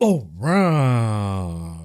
All right.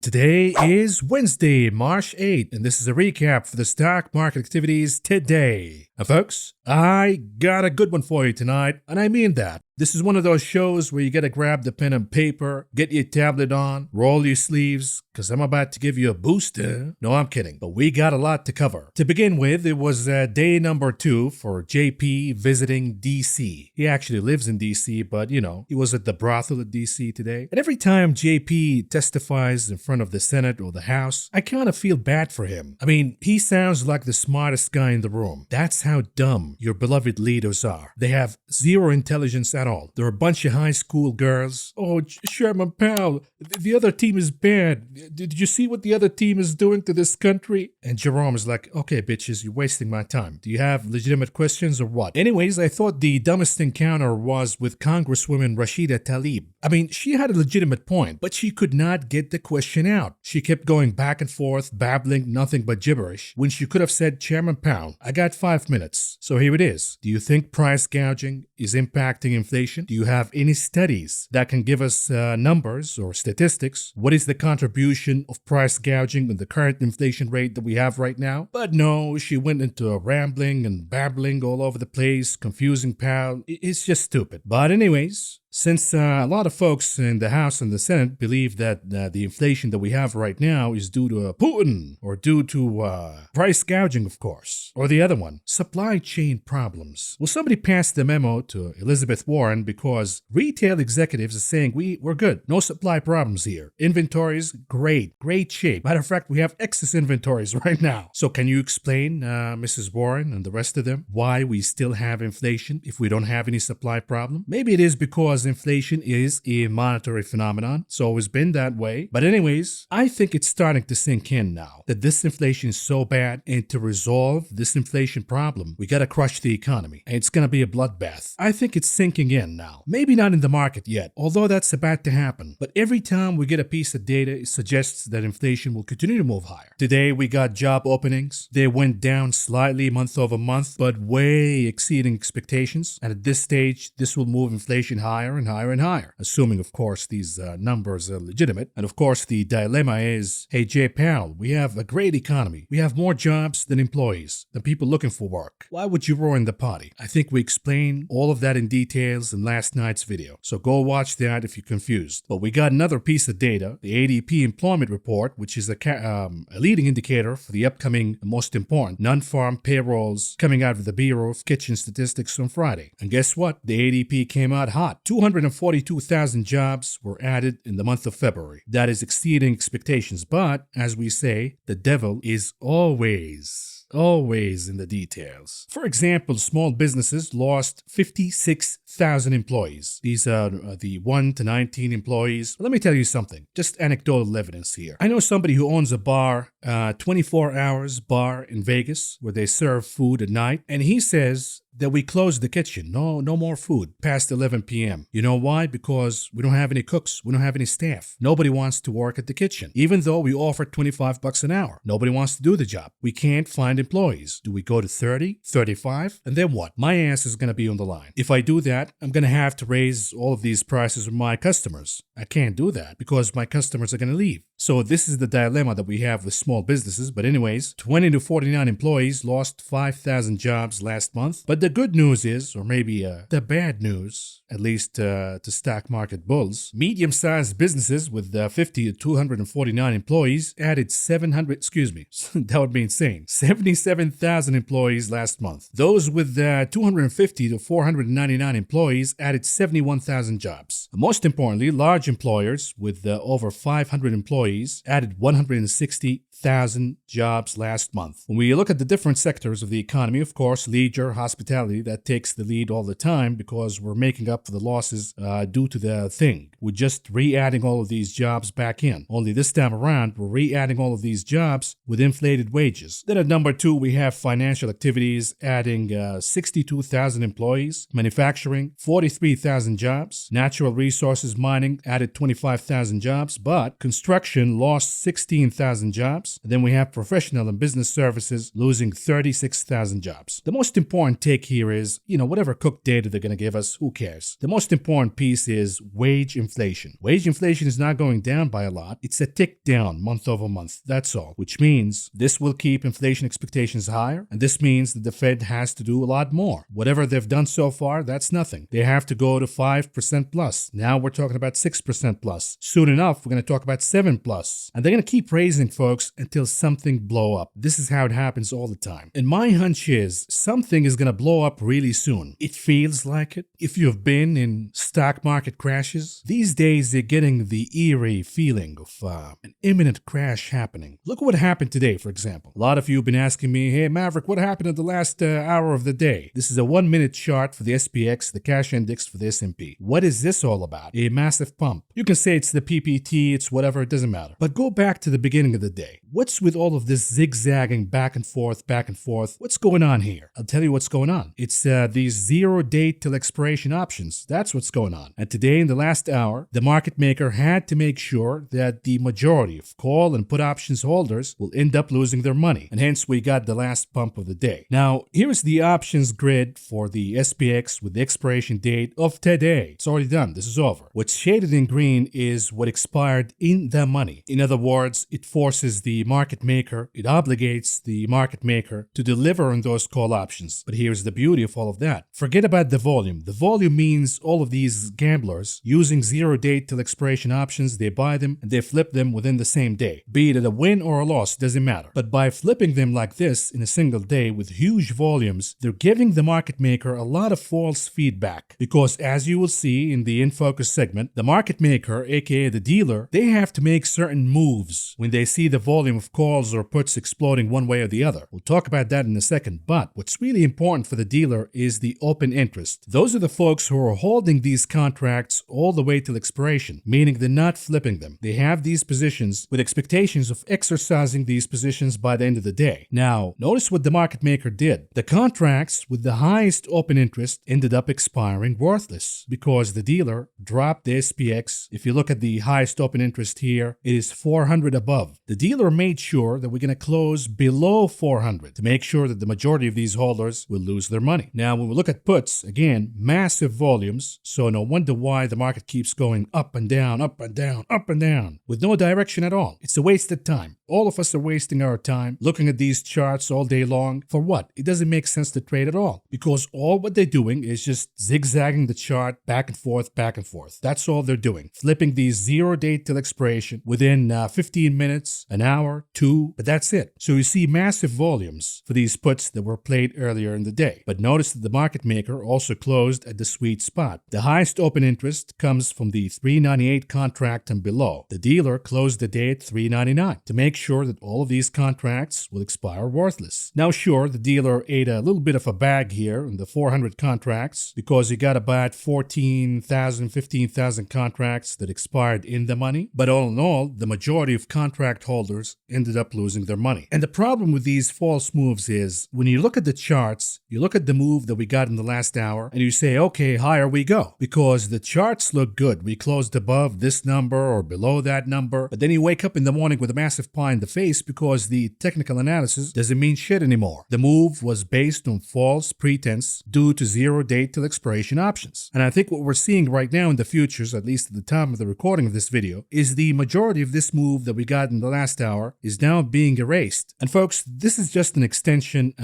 Today is Wednesday, March 8th, and this is a recap for the stock market activities today. Now, folks, I got a good one for you tonight, and I mean that. This is one of those shows where you gotta grab the pen and paper, get your tablet on, roll your sleeves, because I'm about to give you a booster. No, I'm kidding, but we got a lot to cover. To begin with, it was day number 2 for JP visiting DC. He actually lives in DC, but he was at the brothel at DC today. And every time JP testifies in front of the Senate or the House, I kind of feel bad for him. I mean, he sounds like the smartest guy in the room. That's how dumb your beloved leaders are. They have zero intelligence at all. They're a bunch of high school girls. Oh, Chairman Powell, the other team is bad. Did you see what the other team is doing to this country? And Jerome is like, okay, bitches, you're wasting my time. Do you have legitimate questions or what? Anyways, I thought the dumbest encounter was with Congresswoman Rashida Tlaib. I mean, she had a legitimate point, but she could not get the question out. She kept going back and forth, babbling nothing but gibberish, when she could have said, Chairman Powell, I got 5 minutes. So here it is. Do you think price gouging is impacting inflation? Do you have any studies that can give us numbers or statistics? What is the contribution of price gouging in the current inflation rate that we have right now? But no, she went into a rambling and babbling all over the place, confusing Powell. It's just stupid. But anyways, since a lot of folks in the House and the Senate believe that the inflation that we have right now is due to Putin or due to price gouging, of course, or the other one, supply chain problems. Well, somebody passed the memo to Elizabeth Warren because retail executives are saying we're good. No supply problems here. Inventories, great shape. Matter of fact, we have excess inventories right now. So can you explain, Mrs. Warren and the rest of them, why we still have inflation if we don't have any supply problem? Maybe it is because inflation is a monetary phenomenon. It's always been that way. But anyways, I think it's starting to sink in now that this inflation is so bad, and to resolve this inflation problem, we gotta crush the economy. And it's gonna be a bloodbath. I think it's sinking in now. Maybe not in the market yet, although that's about to happen. But every time we get a piece of data, it suggests that inflation will continue to move higher. Today, we got job openings. They went down slightly month over month, but way exceeding expectations. And at this stage, this will move inflation higher and higher and higher, assuming, of course, these numbers are legitimate. And of course, the dilemma is, hey, Jay Powell, we have a great economy. We have more jobs than employees, than people looking for work. Why would you ruin the party? I think we explained all of that in details in last night's video, so go watch that if you're confused. But we got another piece of data, the ADP employment report, which is a leading indicator for the upcoming and most important non-farm payrolls coming out of the Bureau of Kitchen Statistics on Friday. And guess what? The ADP came out hot. 242,000 jobs were added in the month of February. That is exceeding expectations, but as we say, the devil is always in the details. For example, small businesses lost 56,000 employees. These are the 1 to 19 employees. Let me tell you something, just anecdotal evidence here. I know somebody who owns a bar, 24 hours bar in Vegas, where they serve food at night, and he says that we closed the kitchen. No more food past 11 p.m. You know why? Because we don't have any cooks. We don't have any staff. Nobody wants to work at the kitchen. Even though we offer $25 an hour, nobody wants to do the job. We can't find employees. Do we go to 30, 35? And then what? My ass is going to be on the line. If I do that, I'm going to have to raise all of these prices with my customers. I can't do that because my customers are going to leave. So this is the dilemma that we have with small businesses. But anyways, 20 to 49 employees lost 5,000 jobs last month. But the good news is, or maybe the bad news, at least to stock market bulls, medium-sized businesses with 50 to 249 employees added that would be insane, 77,000 employees last month. Those with 250 to 499 employees added 71,000 jobs. Most importantly, large employers with over 500 employees added 160,000 jobs last month. When we look at the different sectors of the economy, of course, leisure, hospitality, that takes the lead all the time because we're making up for the losses due to the thing. We're just re-adding all of these jobs back in. Only this time around, we're re-adding all of these jobs with inflated wages. Then at number 2, we have financial activities adding 62,000 employees, manufacturing, 43,000 jobs, natural resources mining added 25,000 jobs, but construction lost 16,000 jobs. And then we have professional and business services losing 36,000 jobs. The most important take here is, whatever cook data they're going to give us, who cares? The most important piece is wage inflation inflation. Wage inflation is not going down by a lot. It's a tick down month over month. That's all, which means this will keep inflation expectations higher. And this means that the Fed has to do a lot more. Whatever they've done so far, that's nothing. They have to go to 5% plus. Now we're talking about 6% plus. Soon enough, we're going to talk about 7 plus. And they're going to keep raising, folks, until something blow up. This is how it happens all the time. And my hunch is something is going to blow up really soon. It feels like it. If you've been in stock market crashes, these days you're getting the eerie feeling of an imminent crash happening. Look at what happened today, for example. A lot of you have been asking me, hey, Maverick, what happened in the last hour of the day? This is a 1-minute chart for the SPX, the cash index for the S&P. What is this all about? A massive pump. You can say it's the PPT, it's whatever, it doesn't matter. But go back to the beginning of the day. What's with all of this zigzagging back and forth, back and forth? What's going on here? I'll tell you what's going on. It's these 0 date till expiration options. That's what's going on. And today in the last hour, the market maker had to make sure that the majority of call and put options holders will end up losing their money. And hence we got the last pump of the day. Now, here's the options grid for the SPX with the expiration date of today. It's already done. This is over. What's shaded in green is what expired in the money. In other words, it forces the market maker, it obligates the market maker to deliver on those call options. But here's the beauty of all of that. Forget about the volume. The volume means all of these gamblers using 0 date till expiration options, they buy them and they flip them within the same day. Be it a win or a loss, doesn't matter. But by flipping them like this in a single day with huge volumes, they're giving the market maker a lot of false feedback. Because as you will see in the In Focus segment, the market maker, aka the dealer, they have to make certain moves when they see the volume of calls or puts exploding one way or the other. We'll talk about that in a second, but what's really important for the dealer is the open interest. Those are the folks who are holding these contracts all the way till expiration, meaning they're not flipping them. They have these positions with expectations of exercising these positions by the end of the day. Now, notice what the market maker did. The contracts with the highest open interest ended up expiring worthless because the dealer dropped the SPX. If you look at the highest open interest here, it is 400 above. The dealer made sure that we're going to close below 400 to make sure that the majority of these holders will lose their money. Now, when we look at puts, again, massive volumes, so no wonder why the market keeps going up and down, up and down, up and down, with no direction at all. It's a wasted time. All of us are wasting our time looking at these charts all day long. For what? It doesn't make sense to trade at all because all what they're doing is just zigzagging the chart back and forth, back and forth. That's all they're doing. Flipping these 0 date till expiration within 15 minutes, an hour, 2, but that's it. So you see massive volumes for these puts that were played earlier in the day. But notice that the market maker also closed at the sweet spot. The highest open interest comes from the 398 contract and below. The dealer closed the day at 399 to make sure that all of these contracts will expire worthless. Now, sure, the dealer ate a little bit of a bag here in the 400 contracts because he got about 14,000, 15,000 contracts that expired in the money. But all in all, the majority of contract holders ended up losing their money. And the problem with these false moves is when you look at the charts, you look at the move that we got in the last hour and you say, okay, higher we go because the charts look good. We closed above this number or below that number. But then you wake up in the morning with a massive pie in the face because the technical analysis doesn't mean shit anymore. The move was based on false pretense due to 0 date till expiration options. And I think what we're seeing right now in the futures, at least at the time of the recording of this video, is the majority of this move that we got in the last hour is now being erased. And folks, this is just an extension,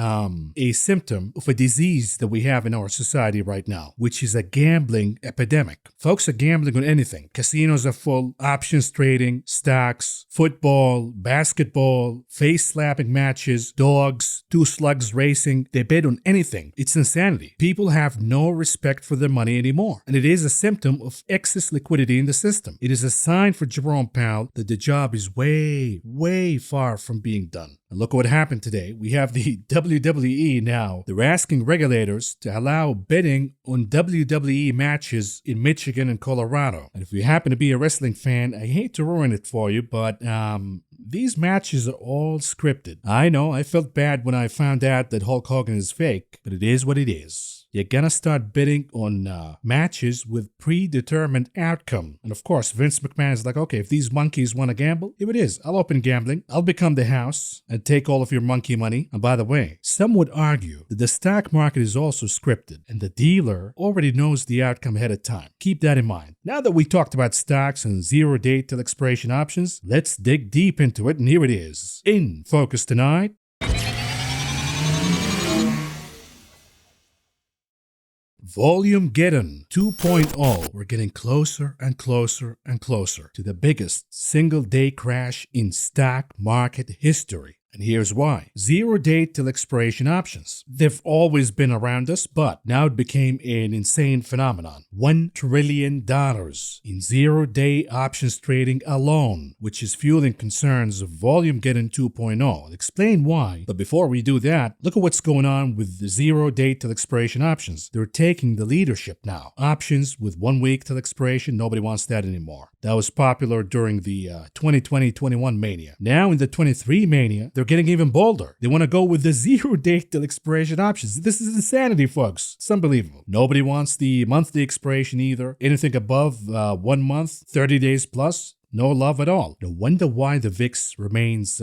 a symptom of a disease that we have in our society right now, which is a gambling epidemic. Folks are gambling on anything. Casinos are full, options trading, stocks, football, basketball, face-slapping matches, dogs, 2 slugs racing. They bet on anything. It's insanity. People have no respect for their money anymore. And it is a symptom of excess liquidity in the system. It is a sign for Jerome Powell that the job is way, way far from being done. And look what happened today. We have the WWE now. They're asking regulators to allow betting on WWE matches in Michigan and Colorado. And if you happen to be a wrestling fan, I hate to ruin it for you, but these matches are all scripted. I know, I felt bad when I found out that Hulk Hogan is fake, but it is what it is. You're gonna start bidding on matches with predetermined outcome. And of course, Vince McMahon is like, okay, if these monkeys want to gamble, here it is. I'll open gambling. I'll become the house and take all of your monkey money. And by the way, some would argue that the stock market is also scripted and the dealer already knows the outcome ahead of time. Keep that in mind. Now that we talked about stocks and 0 day till expiration options, let's dig deep into it, and here it is. In focus tonight. VOLMAGEDDON 2.0. We're getting closer and closer and closer to the biggest single day crash in stock market history. And here's why. 0 day till expiration options. They've always been around us, but now it became an insane phenomenon. $1 trillion in 0 day options trading alone, which is fueling concerns of VOLMAGEDDON 2.0. I'll explain why. But before we do that, look at what's going on with the 0 day till expiration options. They're taking the leadership now. Options with 1 week till expiration, nobody wants that anymore. That was popular during the 2020-21 mania. Now in the 23 mania, they're getting even bolder. They want to go with the 0 day till expiration options. This is insanity, folks. It's unbelievable. Nobody wants the monthly expiration either. Anything above 1 month, 30 days plus, no love at all. No wonder why the VIX remains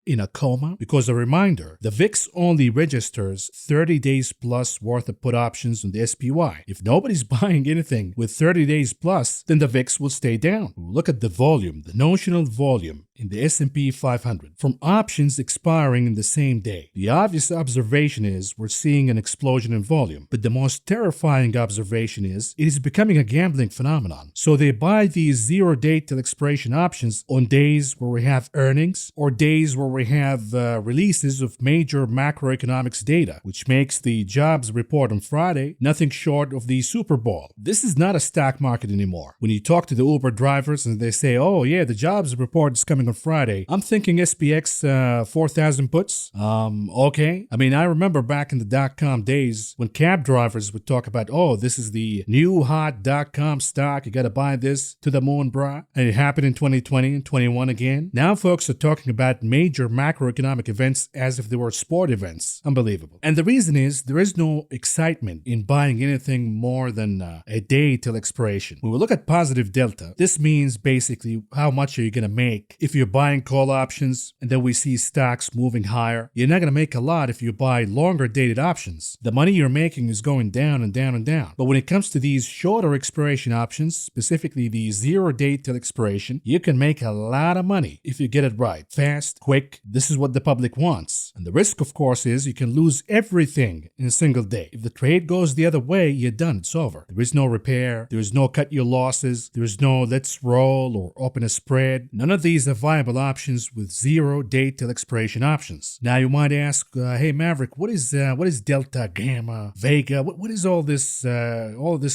in a coma, because a reminder, the VIX only registers 30 days plus worth of put options on the SPY. If nobody's buying anything with 30 days plus, then the VIX will stay down. Look at the volume, the notional volume in the S&P 500 from options expiring in the same day. The obvious observation is we're seeing an explosion in volume, but the most terrifying observation is it is becoming a gambling phenomenon. So they buy these 0 day till expiration options on days where we have earnings or days where we have releases of major macroeconomics data, which makes the jobs report on Friday nothing short of the Super Bowl. This is not a stock market anymore. When you talk to the Uber drivers and they say, oh yeah, the jobs report is coming on Friday, I'm thinking SPX 4,000 puts. Okay. I mean, I remember back in the dot-com days when cab drivers would talk about, oh, this is the new hot dot-com stock. You got to buy this to the moon, brah. And it happened in 2020 and 21 again. Now folks are talking about major macroeconomic events as if they were sport events. Unbelievable. And the reason is there is no excitement in buying anything more than a day till expiration. When we look at positive delta, this means basically how much are you going to make if you're buying call options and then we see stocks moving higher. You're not going to make a lot if you buy longer dated options. The money you're making is going down and down and down. But when it comes to these shorter expiration options, specifically the 0 day till expiration, you can make a lot of money if you get it right. Fast, quick. This is what the public wants. And the risk, of course, is you can lose everything in a single day. If the trade goes the other way, you're done. It's over. There is no repair. There is no cut your losses. There is no let's roll or open a spread. None of these are viable options with 0 day till expiration options. Now you might ask, hey Maverick, what is delta, gamma, vega? What is all this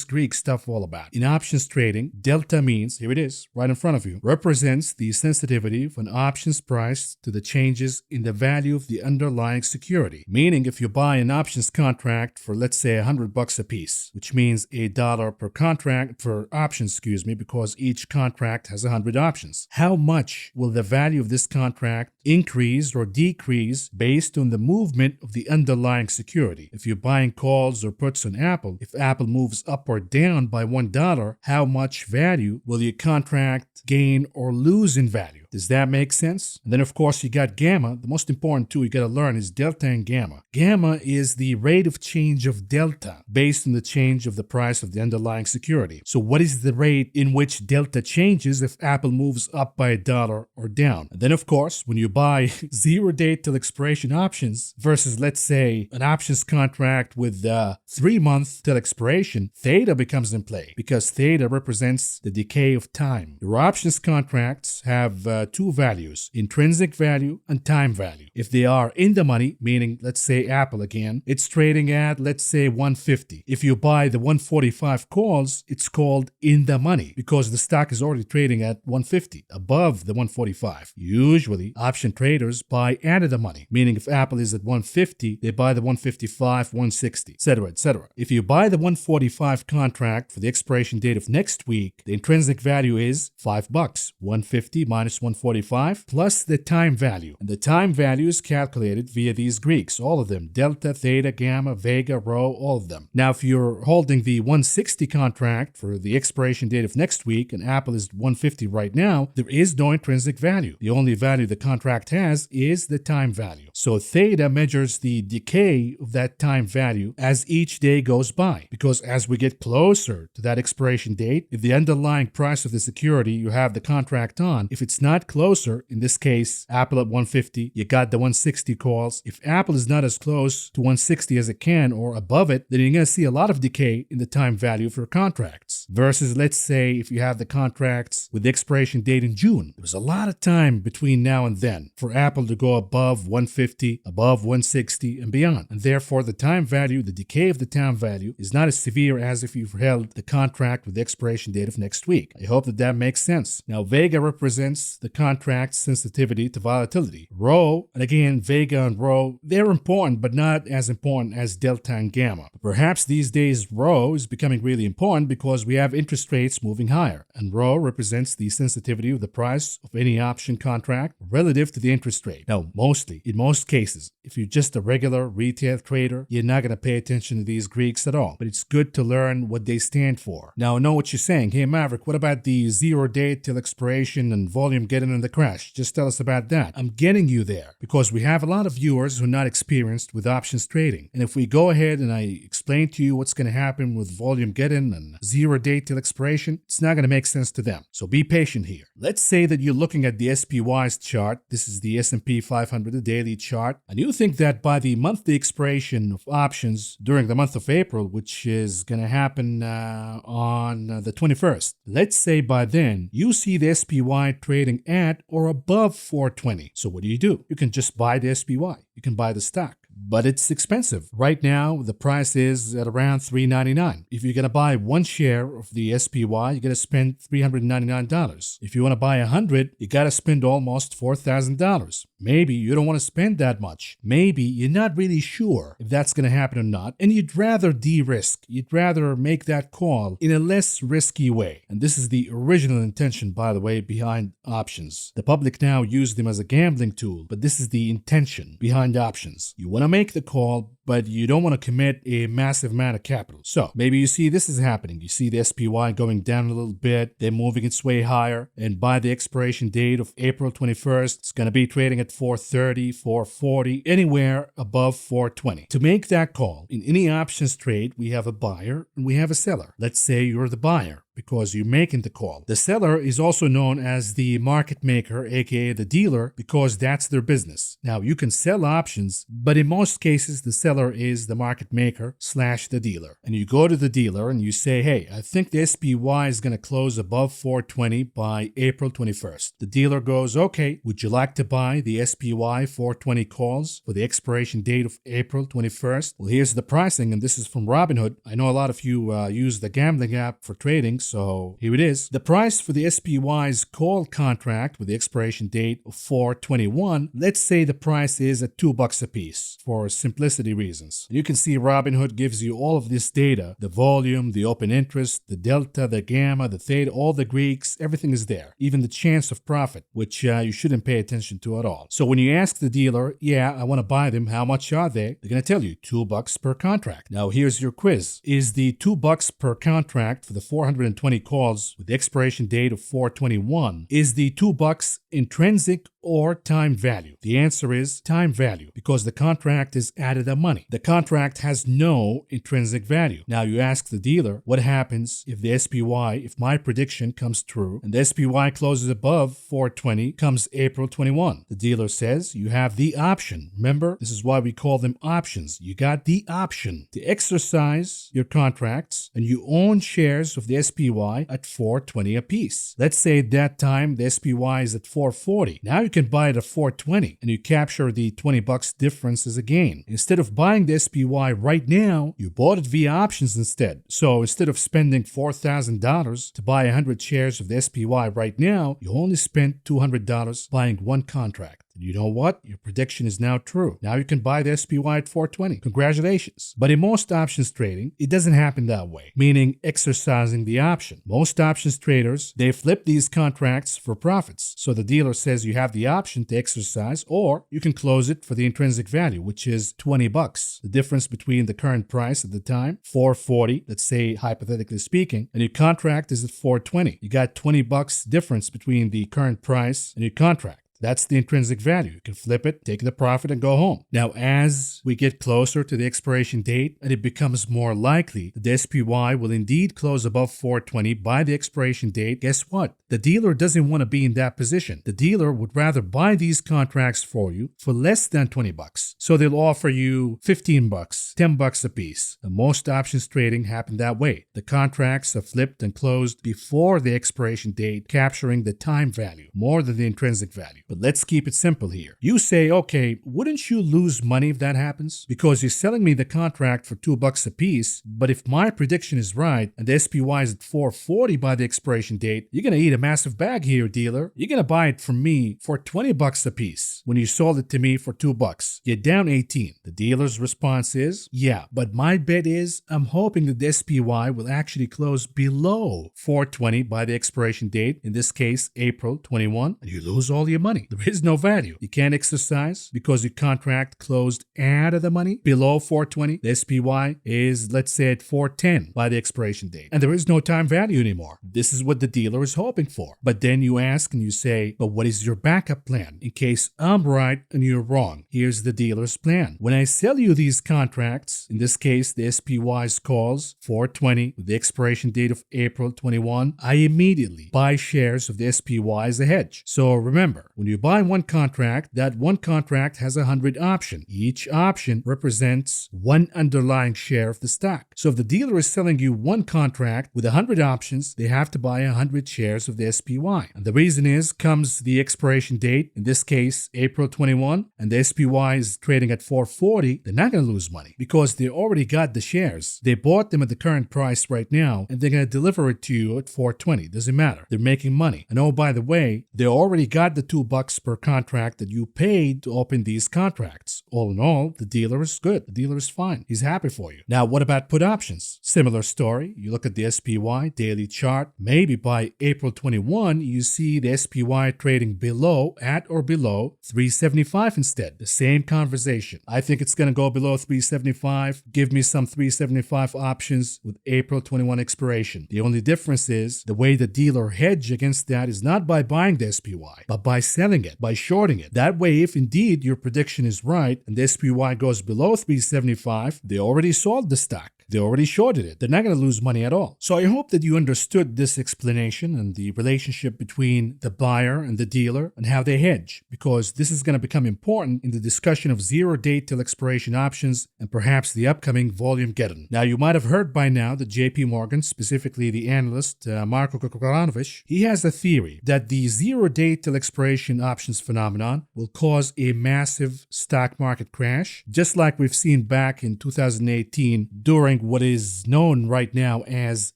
Greek stuff all about? In options trading, delta means, here it is, right in front of you, represents the sensitivity of an options price to the changes in the value of the underlying security. Meaning if you buy an options contract for let's say $100 a piece, which means $1 per contract for options, because each contract has 100 options. How much will the value of this contract increase or decrease based on the movement of the underlying security? If you're buying calls or puts on Apple, if Apple moves up or down by $1, how much value will your contract gain or lose in value? Does that make sense? And then of course you got gamma. The most important two you got to learn is delta and gamma. Gamma is the rate of change of delta based on the change of the price of the underlying security. So what is the rate in which delta changes if Apple moves up by $1 or down? And then of course when you buy 0 day till expiration options versus let's say an options contract with 3 month till expiration, theta becomes in play because theta represents the decay of time. Your options contracts have two values, intrinsic value and time value. If they are in the money, meaning let's say Apple again, it's trading at let's say 150. If you buy the 145 calls, it's called in the money because the stock is already trading at 150, above the 145. Usually option traders buy out of the money, meaning if Apple is at 150, they buy the 155, 160, etc., etc. If you buy the 145 contract for the expiration date of next week, the intrinsic value is $5. 150 minus 145 plus the time value. And the time value is calculated via these Greeks, all of them, delta, theta, gamma, vega, rho, all of them. Now, if you're holding the 160 contract for the expiration date of next week and Apple is 150 right now, there is no intrinsic value. The only value the contract has is the time value. So theta measures the decay of that time value as each day goes by, because as we get closer to that expiration date, if the underlying price of the security you have the contract on, if it's not closer, in this case, Apple at 150, you got the 160 calls. If Apple is not as close to 160 as it can or above it, then you're going to see a lot of decay in the time value for contracts. Versus, let's say, if you have the contracts with the expiration date in June, there's a lot of time between now and then for Apple to go above 150, above 160, and beyond. And therefore, the time value, the decay of the time value, is not as severe as if you've held the contract with the expiration date of next week. I hope that makes sense. Now, Vega represents the contract's sensitivity to volatility. Rho, and again, Vega and Rho, they're important, but not as important as delta and gamma. But perhaps these days, Rho is becoming really important because we have interest rates moving higher, and Rho represents the sensitivity of the price of any option contract relative to the interest rate. Now, in most cases, if you're just a regular retail trader, you're not going to pay attention to these Greeks at all, but it's good to learn what they stand for. Now, I know what you're saying. Hey, Maverick, what about the 0 day till expiration and Volmageddon and the crash? Just tell us about that. I'm getting you there because we have a lot of viewers who are not experienced with options trading. And if we go ahead and I explain to you what's going to happen with Volmageddon and 0 day till expiration, it's not going to make sense to them. So be patient here. Let's say that you're looking at the SPY's chart. This is the S&P 500, the daily chart. And you think that by the monthly expiration of options during the month of April, which is going to happen on the 21st, let's say by then you see the SPY trading at or above 420. So what do? You can just buy the SPY. You can buy the stock. But it's expensive. Right now, the price is at around $3.99. If you're going to buy one share of the SPY, you're going to spend $399. If you want to buy 100, you got to spend almost $4,000. Maybe you don't want to spend that much. Maybe you're not really sure if that's going to happen or not, and you'd rather de-risk. You'd rather make that call in a less risky way. And this is the original intention, by the way, behind options. The public now use them as a gambling tool, but this is the intention behind options. You want to make the call, but you don't want to commit a massive amount of capital. So maybe you see this is happening. You see the SPY going down a little bit, then moving its way higher, and by the expiration date of April 21st, it's going to be trading at 430, 440, anywhere above 420. To make that call, in any options trade, we have a buyer and we have a seller. Let's say you're the buyer, because you're making the call. The seller is also known as the market maker, aka the dealer, because that's their business. Now, you can sell options, but in most cases, the seller is the market maker / the dealer. And you go to the dealer and you say, hey, I think the SPY is going to close above 420 by April 21st. The dealer goes, okay, would you like to buy the SPY 420 calls for the expiration date of April 21st? Well, here's the pricing, and this is from Robinhood. I know a lot of you use the gambling app for trading, so here it is. The price for the SPY's call contract with the expiration date of 4/21, let's say the price is at $2 a piece for simplicity reasons. You can see Robinhood gives you all of this data, the volume, the open interest, the delta, the gamma, the theta, all the Greeks, everything is there. Even the chance of profit, which you shouldn't pay attention to at all. So when you ask the dealer, yeah, I want to buy them, how much are they? They're going to tell you $2 per contract. Now here's your quiz. Is the $2 per contract for the 420 calls with the expiration date of 4/21, is the $2 intrinsic or time value? The answer is time value, because the contract is added a money. The contract has no intrinsic value. Now you ask the dealer, what happens if the SPY, if my prediction comes true and the SPY closes above 420 comes April 21? The dealer says you have the option. Remember, this is why we call them options. You got the option to exercise your contracts and you own shares of the SPY at 420 apiece. Let's say at that time the SPY is at 440. Now you can buy it at 420 and you capture the $20 difference as a gain. Instead of buying the SPY right now, you bought it via options instead. So instead of spending $4,000 to buy 100 shares of the SPY right now, you only spent $200 buying one contract. And you know what? Your prediction is now true. Now you can buy the SPY at 420. Congratulations. But in most options trading, it doesn't happen that way, meaning exercising the option. Most options traders, they flip these contracts for profits. So the dealer says you have the option to exercise, or you can close it for the intrinsic value, which is $20. The difference between the current price at the time, $4.40, let's say hypothetically speaking, and your contract is at $4.20. You got $20 difference between the current price and your contract. That's the intrinsic value. You can flip it, take the profit, and go home. Now, as we get closer to the expiration date and it becomes more likely that the SPY will indeed close above 420 by the expiration date, guess what? The dealer doesn't want to be in that position. The dealer would rather buy these contracts for you for less than $20. So they'll offer you $15, $10 a piece. And most options trading happen that way. The contracts are flipped and closed before the expiration date, capturing the time value more than the intrinsic value. But let's keep it simple here. You say, okay, wouldn't you lose money if that happens? Because you're selling me the contract for $2 a piece, but if my prediction is right and the SPY is at 440 by the expiration date, you're going to eat a massive bag here, dealer. You're going to buy it from me for $20 a piece when you sold it to me for $2. You're down 18. The dealer's response is, yeah, but my bet is I'm hoping that the SPY will actually close below 420 by the expiration date, in this case, April 21, and you lose all your money. There is no value. You can't exercise because your contract closed out of the money below 420. The SPY is, let's say, at 410 by the expiration date. And there is no time value anymore. This is what the dealer is hoping for. But then you ask and you say, but what is your backup plan? In case I'm right and you're wrong, here's the dealer's plan. When I sell you these contracts, in this case, the SPY's calls 420 with the expiration date of April 21, I immediately buy shares of the SPY as a hedge. So remember, when you buy one contract, that one contract has 100 options. Each option represents one underlying share of the stock. So if the dealer is selling you one contract with 100 options, they have to buy 100 shares of the SPY. And the reason is, comes the expiration date, in this case, April 21, and the SPY is trading at 440, they're not going to lose money because they already got the shares. They bought them at the current price right now, and they're going to deliver it to you at 420. Doesn't matter. They're making money. And oh, by the way, they already got the $2 per contract that you paid to open these contracts. All in all, the dealer is good. The dealer is fine. He's happy for you. Now, what about put options? Similar story. You look at the SPY daily chart. Maybe by April 21, you see the SPY trading below, at or below 375 instead. The same conversation. I think it's going to go below 375. Give me some 375 options with April 21 expiration. The only difference is the way the dealer hedge against that is not by buying the SPY, but by selling it, by shorting it. That way, if indeed your prediction is right and the SPY goes below 375, they already sold the stock. They already shorted it. They're not going to lose money at all. So I hope that you understood this explanation and the relationship between the buyer and the dealer and how they hedge, because this is going to become important in the discussion of zero date till expiration options and perhaps the upcoming VOLMAGEDDON. Now, you might have heard by now that JP Morgan, specifically the analyst Marko Kokoronovich, he has a theory that the zero date till expiration options phenomenon will cause a massive stock market crash, just like we've seen back in 2018 during what is known right now as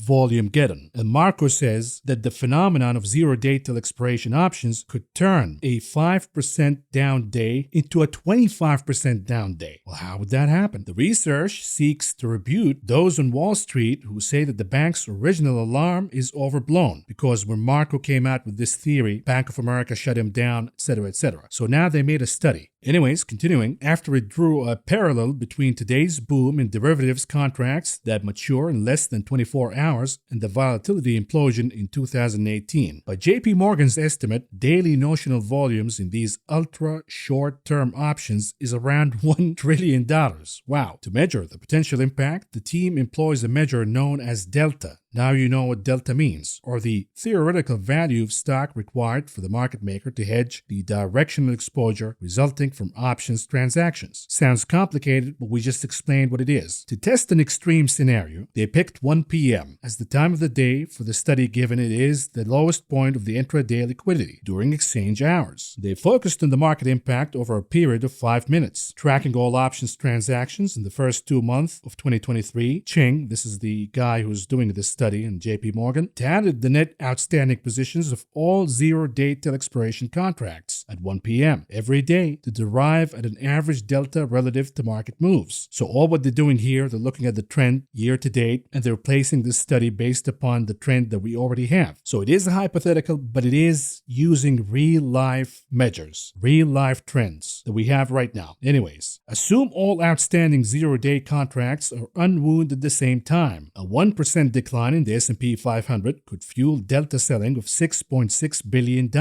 VOLMAGEDDON. And Marco says that the phenomenon of zero date till expiration options could turn a 5% down day into a 25% down day. Well, how would that happen? The research seeks to refute those on Wall Street who say that the bank's original alarm is overblown, because when Marco came out with this theory, Bank of America shut him down, etc., etc. So now they made a study. Anyways, continuing, after it drew a parallel between today's boom in derivatives contracts that mature in less than 24 hours and the volatility implosion in 2018. By JP Morgan's estimate, daily notional volumes in these ultra short-term options is around $1 trillion. Wow. To measure the potential impact, the team employs a measure known as delta. Now you know what delta means, or the theoretical value of stock required for the market maker to hedge the directional exposure resulting from options transactions. Sounds complicated, but we just explained what it is. To test an extreme scenario, they picked 1 p.m. as the time of the day for the study, given it is the lowest point of the intraday liquidity during exchange hours. They focused on the market impact over a period of 5 minutes, tracking all options transactions in the first 2 months of 2023. Ching, this is the guy who's doing this study, study in JP Morgan added the net outstanding positions of all zero-day till expiration contracts at 1 p.m. every day to derive at an average delta relative to market moves. So all what they're doing here, they're looking at the trend year to date, and they're placing this study based upon the trend that we already have. So it is a hypothetical, but it is using real-life measures, real-life trends that we have right now. Anyways, assume all outstanding zero-day contracts are unwound at the same time. A 1% decline in the S&P 500 could fuel delta selling of $6.6 billion,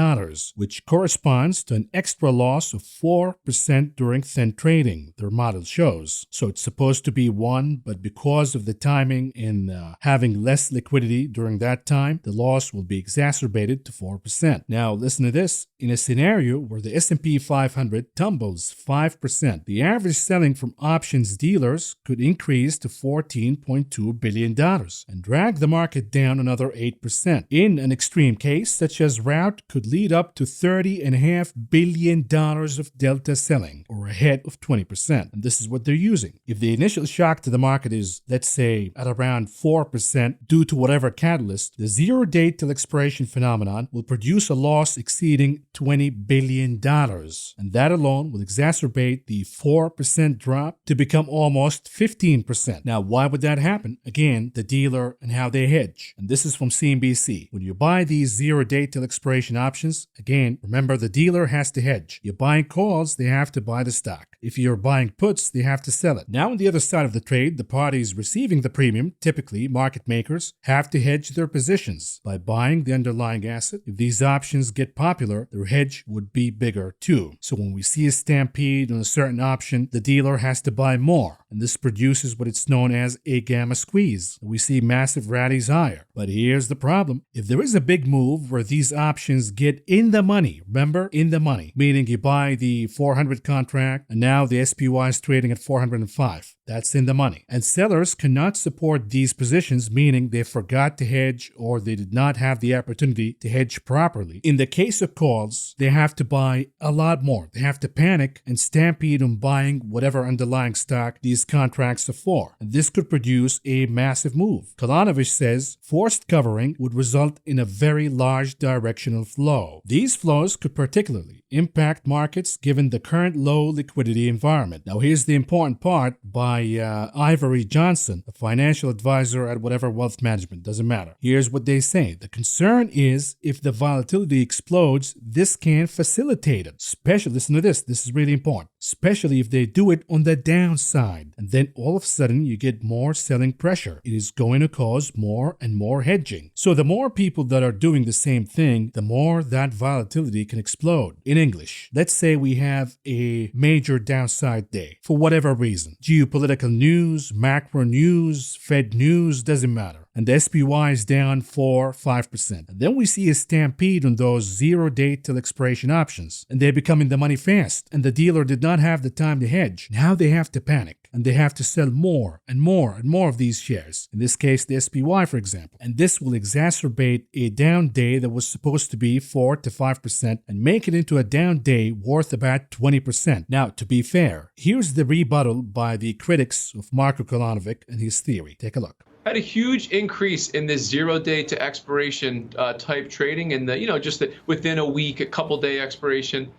which corresponds to an extra loss of 4% during thin trading, their model shows. So it's supposed to be 1, but because of the timing in having less liquidity during that time, the loss will be exacerbated to 4%. Now listen to this. In a scenario where the S&P 500 tumbles 5%, the average selling from options dealers could increase to $14.2 billion and drag the market down another 8%. In an extreme case, such as rout could lead up to $30.5 billion of delta selling, or ahead of 20%. And this is what they're using. If the initial shock to the market is, let's say, at around 4% due to whatever catalyst, the zero-day till expiration phenomenon will produce a loss exceeding $20 billion. And that alone will exacerbate the 4% drop to become almost 15%. Now, why would that happen? Again, the dealer and how they hedge. And this is from CNBC. When you buy these zero-day till expiration options, again, remember the dealer has to hedge. You're buying calls, they have to buy the stock. If you're buying puts, they have to sell it. Now, on the other side of the trade, the parties receiving the premium, typically market makers, have to hedge their positions by buying the underlying asset. If these options get popular, their hedge would be bigger too. So when we see a stampede on a certain option, the dealer has to buy more. And this produces what it's known as a gamma squeeze. We see massive rallies higher. But here's the problem. If there is a big move where these options get in the money, remember, in the money, meaning you buy the 400 contract and now the SPY is trading at 405. That's in the money. And sellers cannot support these positions, meaning they forgot to hedge or they did not have the opportunity to hedge properly. In the case of calls, they have to buy a lot more. They have to panic and stampede on buying whatever underlying stock these contracts are for. And this could produce a massive move. Kalanovich says forced covering would result in a very large directional flow. These flows could particularly impact markets given the current low liquidity environment. Now here's the important part by Ivory Johnson, a financial advisor at whatever wealth management, doesn't matter. Here's what they say. The concern is if the volatility explodes, this can facilitate it. Especially, listen to this is really important, especially if they do it on the downside. And then all of a sudden you get more selling pressure. It is going to cause more and more hedging. So the more people that are doing the same thing, the more that volatility can explode. In English, let's say we have a major downside day for whatever reason. Geopolitical news, macro news, Fed news, doesn't matter. And the SPY is down 4-5%. And then we see a stampede on those zero-day till expiration options. And they become in the money fast. And the dealer did not have the time to hedge. Now they have to panic. And they have to sell more and more and more of these shares. In this case, the SPY, for example. And this will exacerbate a down day that was supposed to be 4-5% and make it into a down day worth about 20%. Now, to be fair, here's the rebuttal by the critics of Marko Kolanovic and his theory. Take a look. Had a huge increase in this zero-day to expiration type trading, and just that within a week, a couple-day expiration.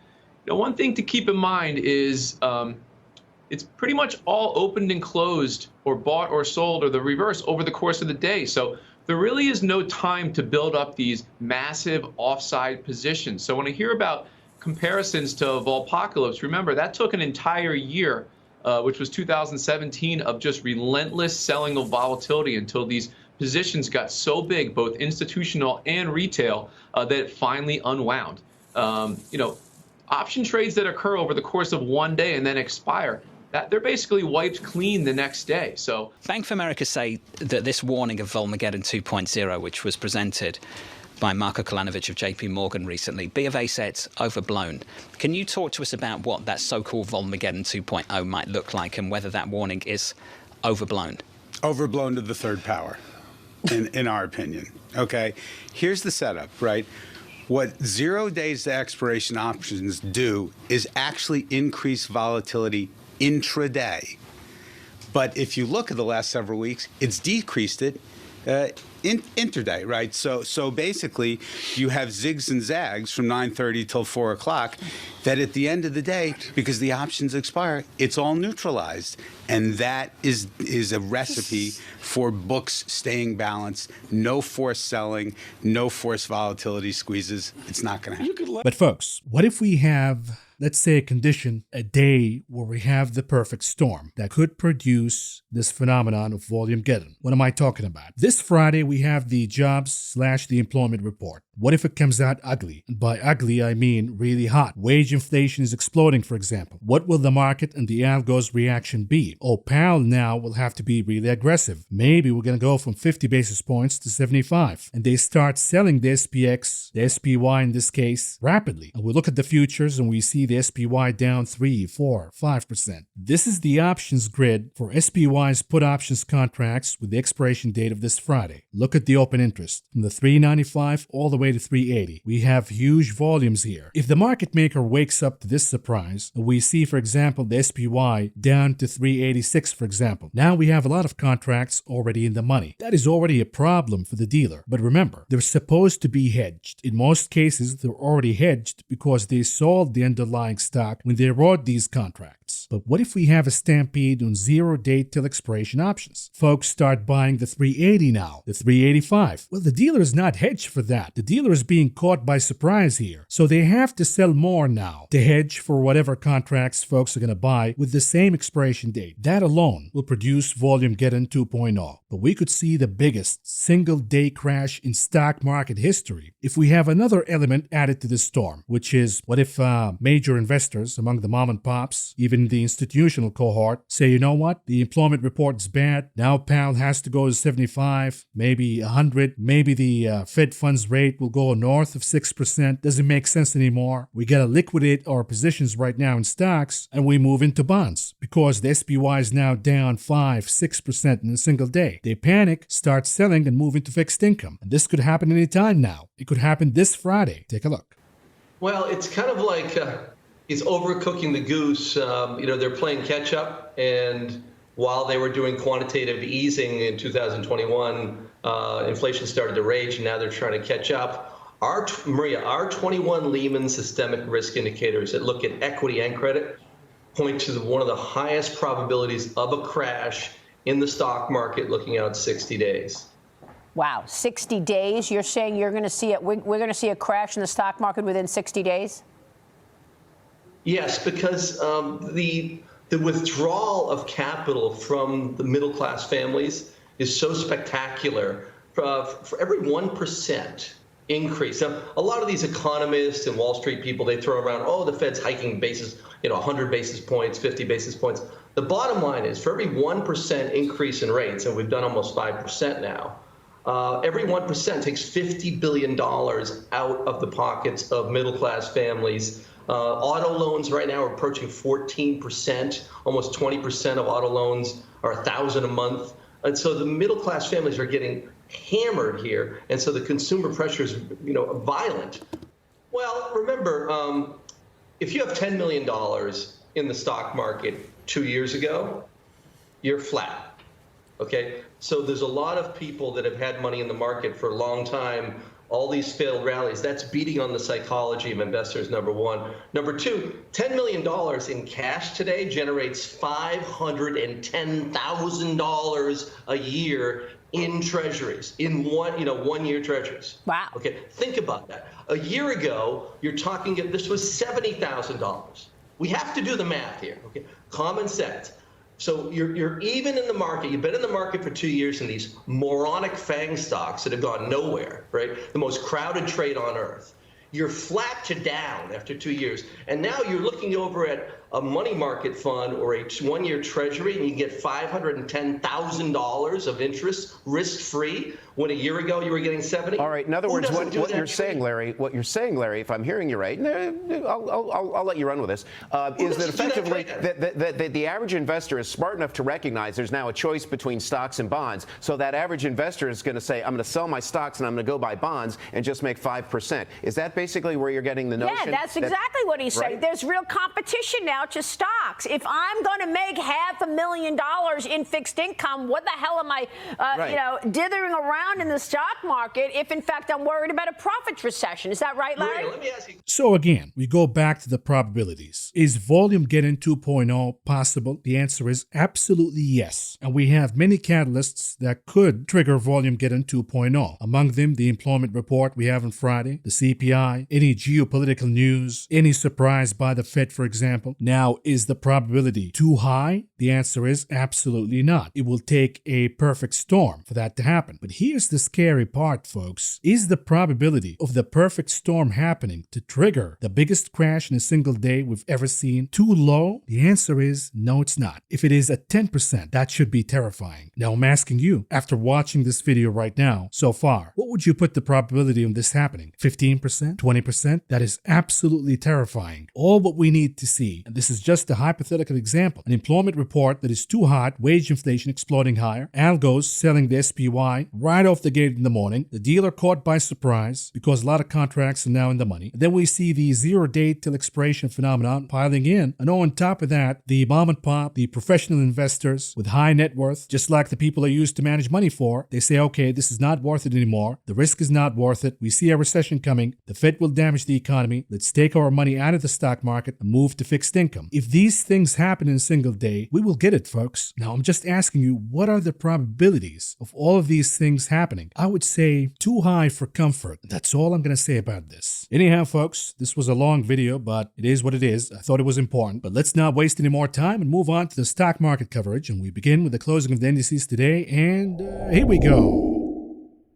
One thing to keep in mind is it's pretty much all opened and closed, or bought or sold, or the reverse over the course of the day. So there really is no time to build up these massive offside positions. So when I hear about comparisons to Volpocalypse, remember that took an entire year. Which was 2017, of just relentless selling of volatility until these positions got so big, both institutional and retail, that it finally unwound. Option trades that occur over the course of one day and then expire, that they're basically wiped clean the next day. So Bank of America say that this warning of Volmageddon 2.0, which was presented by Marko Kolanovic of JP Morgan recently, B of A said it's overblown. Can you talk to us about what that so-called Volmageddon 2.0 might look like and whether that warning is overblown? Overblown to the third power, in our opinion. Okay, here's the setup, right? What 0 days to expiration options do is actually increase volatility intraday. But if you look at the last several weeks, it's decreased it intraday, right? So basically, you have zigs and zags from 9:30 till 4 o'clock. That at the end of the day, because the options expire, it's all neutralized, and that is a recipe for books staying balanced. No forced selling, no forced volatility squeezes. It's not going to happen. But folks, what if we have, let's say, a condition, a day where we have the perfect storm that could produce this phenomenon of VOLMAGEDDON? What am I talking about? This Friday, we have the jobs/the employment report. What if it comes out ugly? And by ugly, I mean really hot. Wage inflation is exploding, for example. What will the market and the algo's reaction be? Oh, Powell now will have to be really aggressive. Maybe we're going to go from 50 basis points to 75. And they start selling the SPX, the SPY in this case, rapidly. And we look at the futures and we see the SPY down 3, 4, 5%. This is the options grid for SPY's put options contracts with the expiration date of this Friday. Look at the open interest from the 395 all the way to 380. We have huge volumes here. If the market maker wakes up to this surprise, we see, for example, the SPY down to 386, for example. Now we have a lot of contracts already in the money. That is already a problem for the dealer. But remember, they're supposed to be hedged. In most cases, they're already hedged because they sold the underlying stock when they wrote these contracts. But what if we have a stampede on 0 day till expiration options? Folks start buying the 380 now, the 385. Well, the dealer is not hedged for that. The dealer is being caught by surprise here. So they have to sell more now to hedge for whatever contracts folks are going to buy with the same expiration date. That alone will produce VOLMAGEDDON 2.0. But we could see the biggest single day crash in stock market history if we have another element added to the storm, which is what if major investors among the mom and pops, even the institutional cohort, say, you know what, the employment report is bad. Now Powell has to go to 75, maybe 100, maybe the Fed funds rate will go north of 6%. Doesn't make sense anymore. We got to liquidate our positions right now in stocks and we move into bonds because the SPY is now down 5, 6% in a single day. They panic, start selling and move into fixed income. And this could happen anytime now. It could happen this Friday. Take a look. Well, it's kind of like he's overcooking the goose. They're playing catch up, and while they were doing quantitative easing in 2021, inflation started to rage, and now they're trying to catch up. Our 21 Lehman systemic risk indicators that look at equity and credit point to one of the highest probabilities of a crash in the stock market looking out 60 days. Wow, 60 days? You're saying you're going to see it? We're going to see a crash in the stock market within 60 days? Yes, because the withdrawal of capital from the middle class families is so spectacular. For every 1% increase, now a lot of these economists and Wall Street people, they throw around, oh, the Fed's hiking 100 basis points, 50 basis points. The bottom line is for every 1% increase in rates, and we've done almost 5% now, every 1% takes $50 billion out of the pockets of middle-class families. Auto loans right now are approaching 14%. Almost 20% of auto loans are $1,000 a month. And so the middle-class families are getting hammered here. And so the consumer pressure is, violent. Well, remember, if you have $10 million in the stock market 2 years ago, you're flat. Okay, so there's a lot of people that have had money in the market for a long time. All these failed rallies, that's beating on the psychology of investors, number one. Number two, $10 million in cash today generates $510,000 a year in treasuries, in one year treasuries. Wow. Okay, think about that. A year ago, you're talking, this was $70,000. We have to do the math here, okay? Common sense. So you're even in the market. You've been in the market for 2 years in these moronic FANG stocks that have gone nowhere, right? The most crowded trade on earth. You're flat to down after 2 years. And now you're looking over at a money market fund or a one-year treasury, and you get $510,000 of interest risk-free, when a year ago you were getting 70. All right. In other words, what you're saying, Larry, if I'm hearing you right, I'll let you run with this, is that effectively that the average investor is smart enough to recognize there's now a choice between stocks and bonds. So that average investor is going to say, I'm going to sell my stocks and I'm going to go buy bonds and just make 5%. Is that basically where you're getting the notion? Yeah, that's exactly what he's saying. There's real competition now to stocks. If I'm going to make $500,000 in fixed income, what the hell am I, dithering around around in the stock market if, in fact, I'm worried about a profits recession. Is that right, Larry? Maria, let me ask you. So again, we go back to the probabilities. Is volume getting 2.0 possible? The answer is absolutely yes. And we have many catalysts that could trigger volume getting 2.0. Among them, the employment report we have on Friday, the CPI, any geopolitical news, any surprise by the Fed, for example. Now, is the probability too high? The answer is absolutely not. It will take a perfect storm for that to happen. But here's the scary part, folks. Is the probability of the perfect storm happening to trigger the biggest crash in a single day we've ever seen too low? The answer is no, it's not. If it is at 10%, that should be terrifying. Now, I'm asking you, after watching this video right now, so far, what would you put the probability of this happening? 15%? 20%? That is absolutely terrifying. All what we need to see, and this is just a hypothetical example, an employment report that is too hot, wage inflation exploding higher, algos selling the SPY right off the gate in the morning, the dealer caught by surprise because a lot of contracts are now in the money. And then we see the 0 day till expiration phenomenon piling in, and on top of that, the mom and pop, the professional investors with high net worth, just like the people are used to manage money for, they say, okay, this is not worth it anymore. The risk is not worth it. We see a recession coming. The Fed will damage the economy. Let's take our money out of the stock market and move to fixed income. If these things happen in a single day, we will get it, folks. Now, I'm just asking you, what are the probabilities of all of these things happening? I would say too high for comfort. That's all I'm going to say about this. Anyhow, folks, this was a long video, but it is what it is. I thought it was important. But let's not waste any more time and move on to the stock market coverage. And we begin with the closing of the indices today. And here we go.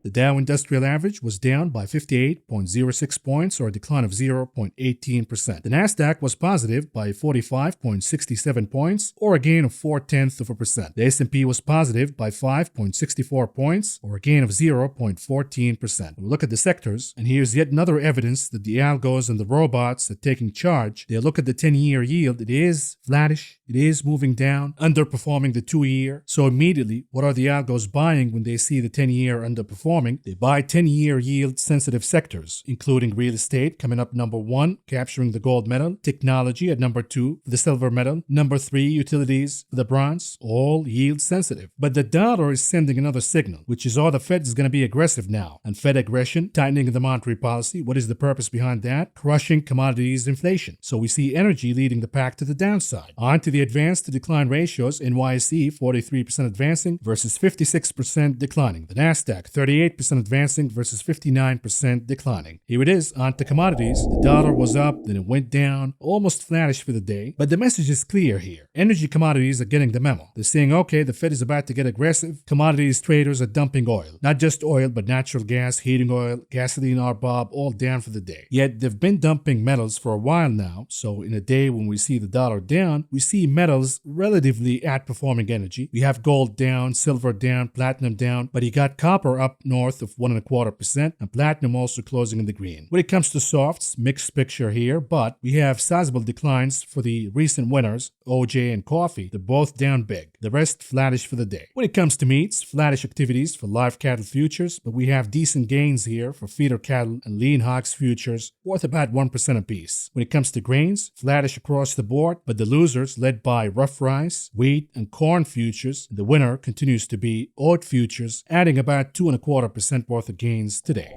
The Dow Industrial Average was down by 58.06 points, or a decline of 0.18%. The Nasdaq was positive by 45.67 points, or a gain of 0.4%. The S&P was positive by 5.64 points, or a gain of 0.14%. We look at the sectors, and here's yet another evidence that the algos and the robots are taking charge. They look at the 10-year yield. It is flattish. It is moving down, underperforming the 2-year. So immediately, what are the algos buying when they see the 10-year underperforming? They buy 10-year yield-sensitive sectors, including real estate coming up number 1, capturing the gold medal, technology at number 2, the silver medal, number 3, utilities, the bronze, all yield-sensitive. But the dollar is sending another signal, which is, the Fed is going to be aggressive now. And Fed aggression, tightening of the monetary policy, what is the purpose behind that? Crushing commodities inflation. So we see energy leading the pack to the downside. On to the advance to decline ratios, NYSE 43% advancing versus 56% declining. The Nasdaq 38% advancing versus 59% declining. Here it is, on to commodities. The dollar was up, then it went down, almost flattish for the day. But the message is clear here. Energy commodities are getting the memo. They're saying, okay, the Fed is about to get aggressive. Commodities traders are dumping oil. Not just oil, but natural gas, heating oil, gasoline, RBOB, all down for the day. Yet they've been dumping metals for a while now. So in a day when we see the dollar down, we see metals relatively outperforming energy. We have gold down, silver down, platinum down, but you got copper up north of 1.25%, and platinum also closing in the green. When it comes to softs, mixed picture here, but we have sizable declines for the recent winners, OJ and coffee. They're both down big. The rest flattish for the day. When it comes to meats, flattish activities for live cattle futures, but we have decent gains here for feeder cattle and lean hogs futures, worth about 1% apiece. When it comes to grains, flattish across the board, but the losers led by rough rice, wheat, and corn futures. The winner continues to be oat futures, adding about 2.25% worth of gains today.